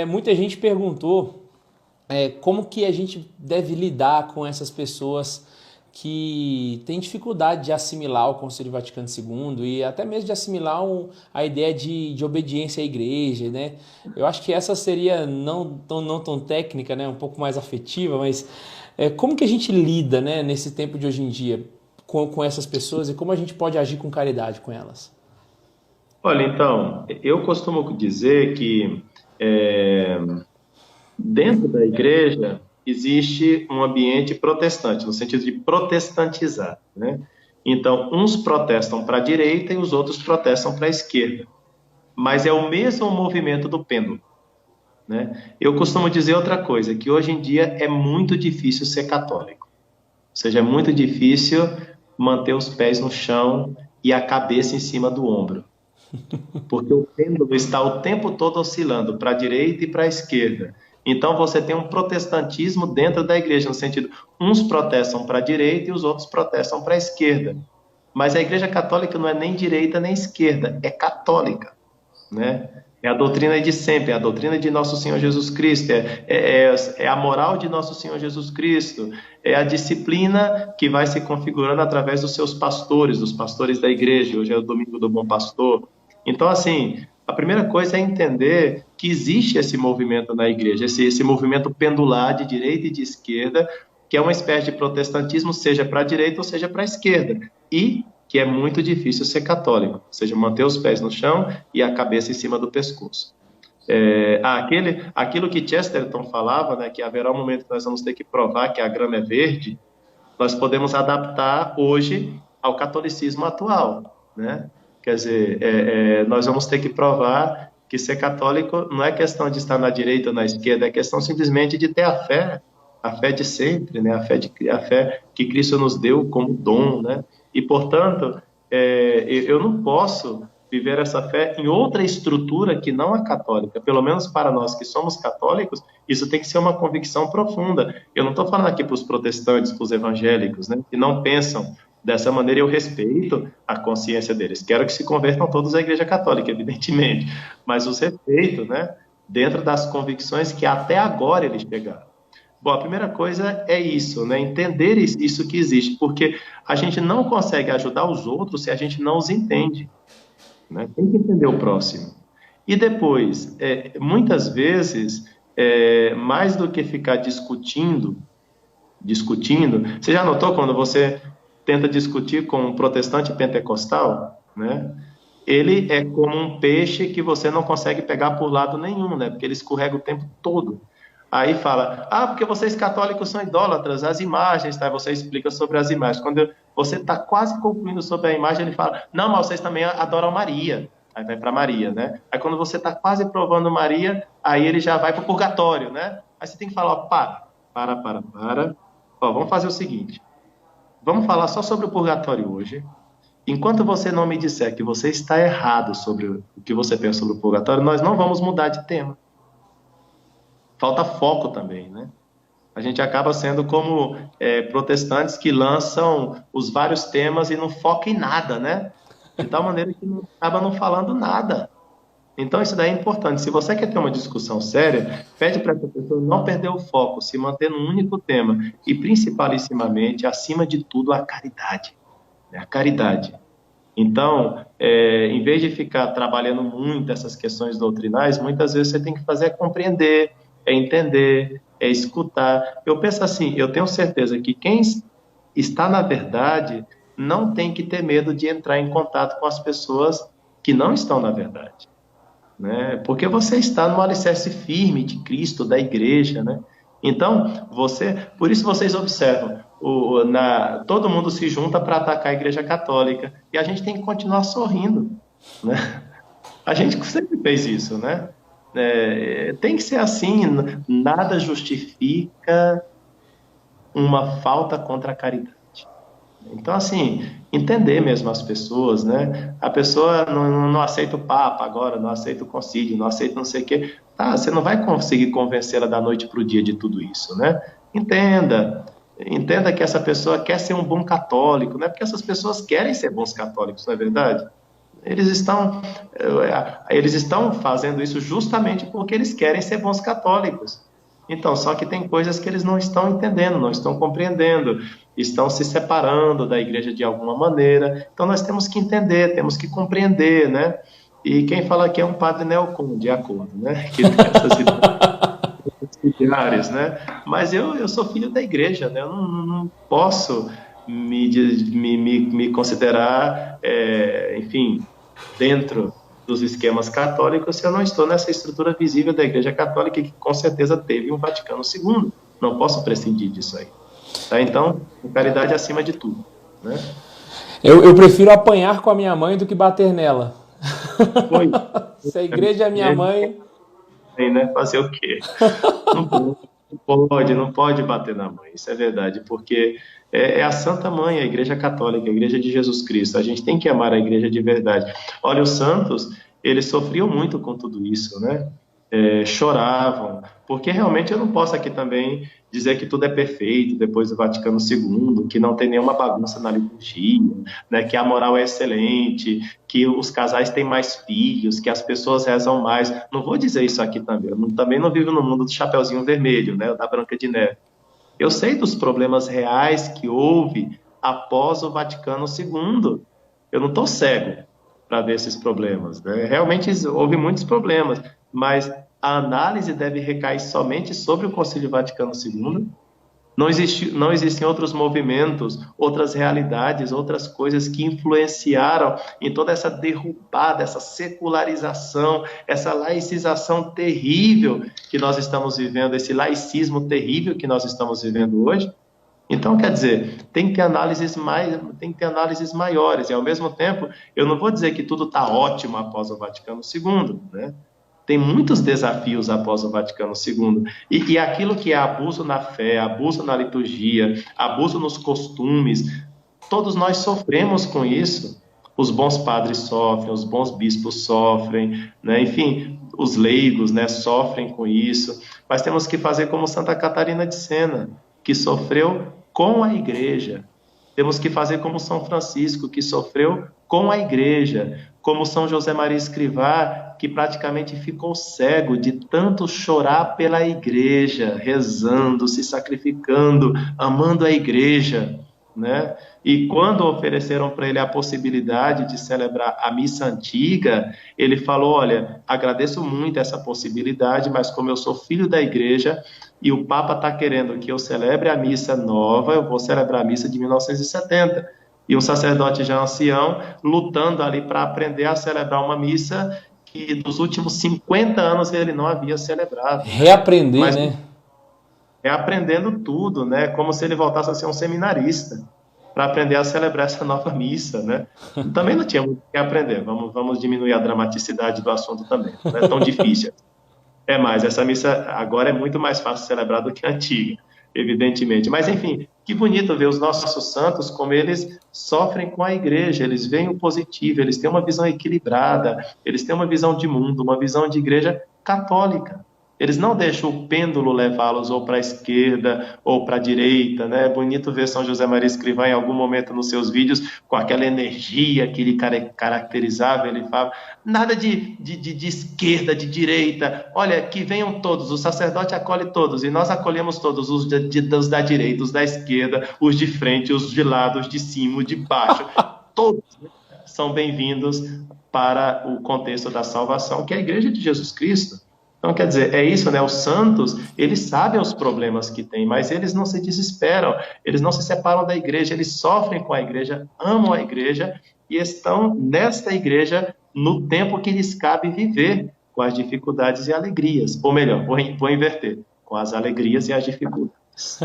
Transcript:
Muita gente perguntou como que a gente deve lidar com essas pessoas que têm dificuldade de assimilar o Concílio Vaticano II e até mesmo de assimilar a ideia de obediência à igreja, né? Eu acho que essa seria não tão técnica, né? Um pouco mais afetiva, mas como que a gente lida, né, nesse tempo de hoje em dia com essas pessoas e como a gente pode agir com caridade com elas? Olha, então, eu costumo dizer que é, dentro da igreja existe um ambiente protestante, no sentido de protestantizar, né? Então, uns protestam para a direita e os outros protestam para a esquerda, mas é o mesmo movimento do pêndulo, né? Eu costumo dizer outra coisa, que hoje em dia é muito difícil ser católico, ou seja, é muito difícil manter os pés no chão e a cabeça em cima do ombro. Porque o pêndulo está o tempo todo oscilando para a direita e para a esquerda. Então você tem um protestantismo dentro da igreja, no sentido, uns protestam para a direita e os outros protestam para a esquerda. Mas a igreja católica não é nem direita nem esquerda, é católica, né? É a doutrina de sempre, é a doutrina de nosso Senhor Jesus Cristo, é a moral de nosso Senhor Jesus Cristo, é a disciplina que vai se configurando através dos seus pastores, dos pastores da igreja. Hoje é o domingo do bom pastor. Então, assim, a primeira coisa é entender que existe esse movimento na igreja, esse movimento pendular de direita e de esquerda, que é uma espécie de protestantismo, seja para a direita ou seja para a esquerda. E que é muito difícil ser católico, ou seja, manter os pés no chão e a cabeça em cima do pescoço. Aquilo que Chesterton falava, né, que haverá um momento que nós vamos ter que provar que a grama é verde, nós podemos adaptar hoje ao catolicismo atual, né? Quer dizer, nós vamos ter que provar que ser católico não é questão de estar na direita ou na esquerda, é questão simplesmente de ter a fé de sempre, né? A fé que Cristo nos deu como dom, né? E, portanto, eu não posso viver essa fé em outra estrutura que não a católica. Pelo menos para nós que somos católicos, isso tem que ser uma convicção profunda. Eu não estou falando aqui para os protestantes, para os evangélicos, né, que não pensam dessa maneira. Eu respeito a consciência deles. Quero que se convertam todos à Igreja Católica, evidentemente, mas os respeito, né, dentro das convicções que até agora eles chegaram. Bom, a primeira coisa é isso, né? Entender isso que existe, porque a gente não consegue ajudar os outros se a gente não os entende, né? Tem que entender o próximo. E depois, muitas vezes, mais do que ficar discutindo, você já notou quando você tenta discutir com um protestante pentecostal, né? Ele é como um peixe que você não consegue pegar por lado nenhum, né? Porque ele escorrega o tempo todo. Aí fala, porque vocês católicos são idólatras, as imagens, tá? Você explica sobre as imagens. Quando você está quase concluindo sobre a imagem, ele fala, não, mas vocês também adoram Maria. Aí vai para Maria, né? Aí quando você está quase provando Maria, aí ele já vai para o purgatório, né? Aí você tem que falar, ó, para. Ó, vamos fazer o seguinte, vamos falar só sobre o purgatório hoje. Enquanto você não me disser que você está errado sobre o que você pensa sobre o purgatório, nós não vamos mudar de tema. Falta foco também, né? A gente acaba sendo como protestantes que lançam os vários temas e não foca em nada, né? De tal maneira que acaba não falando nada. Então, isso daí é importante. Se você quer ter uma discussão séria, pede para essa pessoa não perder o foco, se manter num único tema e, principalissimamente, acima de tudo, a caridade, né? A caridade. Então, em vez de ficar trabalhando muito essas questões doutrinais, muitas vezes você tem que fazer é compreender, é entender, é escutar. Eu penso assim, eu tenho certeza que quem está na verdade não tem que ter medo de entrar em contato com as pessoas que não estão na verdade, né? Porque você está no alicerce firme de Cristo, da igreja, né? Então, por isso vocês observam, todo mundo se junta para atacar a igreja católica, e a gente tem que continuar sorrindo, né? A gente sempre fez isso, né? Tem que ser assim, nada justifica uma falta contra a caridade. Então, assim, entender mesmo as pessoas, né? A pessoa não aceita o Papa agora, não aceita o concílio, não aceita não sei o quê. Tá, você não vai conseguir convencê-la da noite para o dia de tudo isso, né? Entenda que essa pessoa quer ser um bom católico, né? Porque essas pessoas querem ser bons católicos, não é verdade? Eles estão fazendo isso justamente porque eles querem ser bons católicos. Então, só que tem coisas que eles não estão entendendo, não estão compreendendo, estão se separando da igreja de alguma maneira. Então, nós temos que entender, temos que compreender, né? E quem fala aqui é um padre neocon, de acordo, né? Que tem essas ideias, né? Mas eu sou filho da igreja, né? Eu não posso me considerar, enfim, dentro dos esquemas católicos se eu não estou nessa estrutura visível da Igreja Católica que com certeza teve um Vaticano II. Não posso prescindir disso aí. Tá? Então, caridade acima de tudo, né? Eu prefiro apanhar com a minha mãe do que bater nela. Foi. Se a igreja é minha mãe... Né? Fazer o quê? Não pode bater na mãe, isso é verdade, porque é a Santa Mãe, a Igreja Católica, a Igreja de Jesus Cristo. A gente tem que amar a Igreja de verdade. Olha, os santos, eles sofriam muito com tudo isso, né? Choravam, porque realmente eu não posso aqui também dizer que tudo é perfeito depois do Vaticano II, que não tem nenhuma bagunça na liturgia, né, que a moral é excelente, que os casais têm mais filhos, que as pessoas rezam mais. Não vou dizer isso aqui também. Eu também não vivo no mundo do Chapeuzinho Vermelho, né, da Branca de Neve. Eu sei dos problemas reais que houve após o Vaticano II. Eu não estou cego para ver esses problemas, né? Realmente houve muitos problemas, mas a análise deve recair somente sobre o Concílio Vaticano II. Não existem outros movimentos, outras realidades, outras coisas que influenciaram em toda essa derrubada, essa secularização, essa laicização terrível que nós estamos vivendo, esse laicismo terrível que nós estamos vivendo hoje. Então, quer dizer, tem que ter análises maiores, e ao mesmo tempo, eu não vou dizer que tudo está ótimo após o Vaticano II, né? Tem muitos desafios após o Vaticano II. E aquilo que é abuso na fé, abuso na liturgia, abuso nos costumes, todos nós sofremos com isso. Os bons padres sofrem, os bons bispos sofrem, né? Enfim, os leigos, né, sofrem com isso. Mas temos que fazer como Santa Catarina de Sena, que sofreu com a igreja. Temos que fazer como São Francisco, que sofreu com a igreja, como São José Maria Escrivá, que praticamente ficou cego de tanto chorar pela igreja, rezando, se sacrificando, amando a igreja, né? E quando ofereceram para ele a possibilidade de celebrar a missa antiga, ele falou: olha, agradeço muito essa possibilidade, mas como eu sou filho da igreja e o Papa está querendo que eu celebre a missa nova, eu vou celebrar a missa de 1970. E um sacerdote já ancião lutando ali para aprender a celebrar uma missa que nos últimos 50 anos ele não havia celebrado. Reaprender, mas, né? Aprendendo tudo, né? Como se ele voltasse a ser um seminarista para aprender a celebrar essa nova missa, né? Também não tinha muito o que aprender. Vamos diminuir a dramaticidade do assunto também. Não é tão difícil. Mas essa missa agora é muito mais fácil de celebrar do que a antiga, evidentemente. Mas, enfim, que bonito ver os nossos santos, como eles sofrem com a igreja, eles veem o positivo, eles têm uma visão equilibrada, eles têm uma visão de mundo, uma visão de igreja católica. Eles não deixam o pêndulo levá-los ou para a esquerda ou para a direita, né? É bonito ver São José Maria Escrivá em algum momento nos seus vídeos com aquela energia que lhe caracterizava. Ele fala, nada de esquerda, de direita. Olha, que venham todos, o sacerdote acolhe todos e nós acolhemos todos, os da direita, os da esquerda, os de frente, os de lado, os de cima, os de baixo. Todos, né, são bem-vindos para o contexto da salvação, que é a Igreja de Jesus Cristo. Então, quer dizer, é isso, né? Os santos, eles sabem os problemas que têm, mas eles não se desesperam, eles não se separam da igreja, eles sofrem com a igreja, amam a igreja e estão nesta igreja no tempo que lhes cabe viver, com as dificuldades e alegrias. Ou melhor, vou inverter, com as alegrias e as dificuldades.